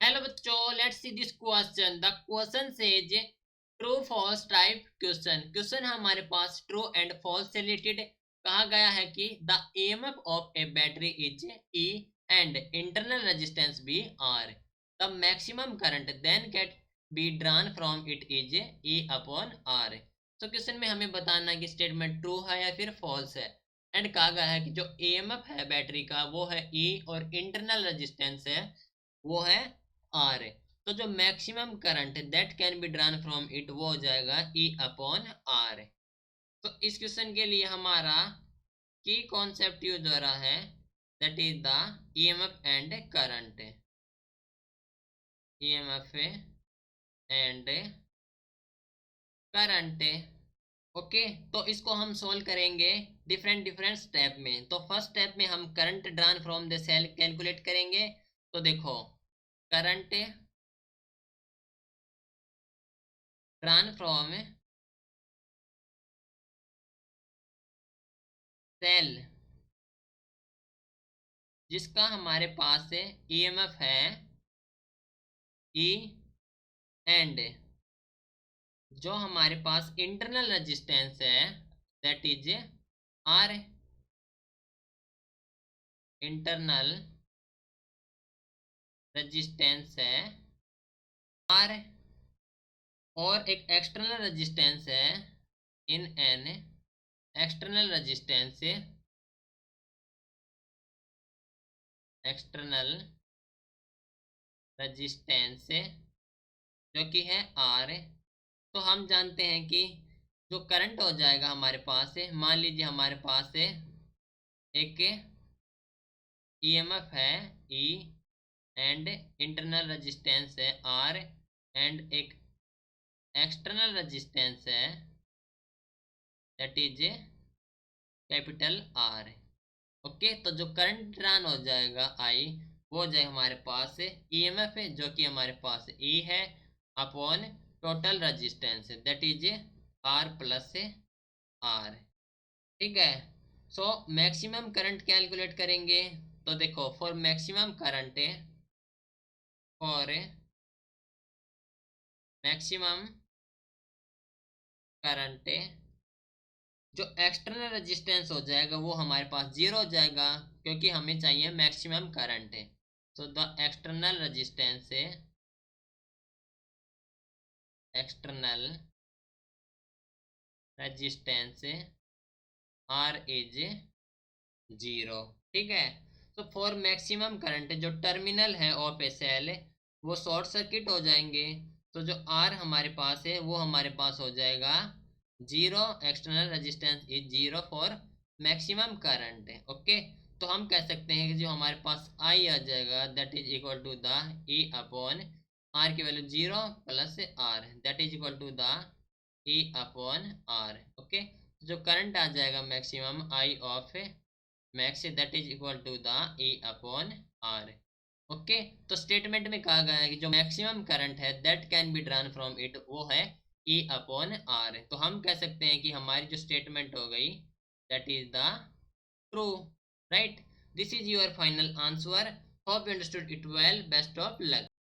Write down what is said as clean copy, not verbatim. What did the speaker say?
Hello बच्चों, let's see this question. The question says true false type question हमारे पास true and false से related कहा गया है कि the EMF of a battery is E and internal resistance be R. The maximum current then get be drawn from it is E upon R. तो question में हमें बताना है कि स्टेटमेंट ट्रू है या फिर फॉल्स है। एंड कहा गया है कि जो ईएमएफ है बैटरी का वो है ई और इंटरनल रेजिस्टेंस है वो है आर। तो जो maximum current that can be drawn from it वो हो जाएगा ई अपॉन आर। तो इस क्वेश्चन के लिए हमारा की कॉन्सेप्ट यूज हो रहा है that is the EMF and current. EMF and current. Okay, तो इसको हम सोल्व करेंगे डिफरेंट डिफरेंट स्टेप में। तो फर्स्ट स्टेप में हम current drawn from the cell calculate करेंगे। तो देखो, करंट ड्रॉन फ्रॉम सेल जिसका हमारे पास ईएमएफ है ई एंड जो हमारे पास इंटरनल रेजिस्टेंस है that is R. Internal resistance है आर और एक एक्सटर्नल रेजिस्टेंस है in an external resistance external resistance जो कि है आर। तो हम जानते हैं कि जो करंट हो जाएगा हमारे पास मान लीजिए हमारे पास एक ईएमएफ है ई एंड इंटरनल रेजिस्टेंस है आर एंड एक एक्सटर्नल रेजिस्टेंस है that is capital R. Okay, तो जो करंट ड्रॉन हो जाएगा आई वो हो जाएगा हमारे पास ईएमएफ है जो कि हमारे पास ई है upon total resistance that is R plus R. ठीक है, सो मैक्सिमम करंट कैलकुलेट करेंगे। तो देखो, फॉर मैक्सिमम करंट जो एक्सटर्नल रेजिस्टेंस हो जाएगा वो हमारे पास जीरो हो जाएगा क्योंकि हमें चाहिए maximum current. So the external resistance R is zero. ठीक है, तो फॉर मैक्सिमम करंट जो टर्मिनल है ऑफ ए सेल वो शॉर्ट सर्किट हो जाएंगे। तो जो आर हमारे पास है वो हमारे पास हो जाएगा zero. External resistance is zero for maximum current. Okay, तो हम कह सकते हैं कि जो हमारे पास आई आ जाएगा that is equal to the E upon R की value zero plus R that is equal to the E upon R. Okay, जो करंट आ जाएगा maximum I of max that is equal to the E upon R. Okay, तो statement में कहा गया है कि जो मैक्सिमम करंट है that can be drawn from it वो है ई अपॉन आर। तो हम कह सकते हैं कि हमारी जो स्टेटमेंट हो गई that is the true. Right, this is your final answer. Hope you understood it well. Best of luck.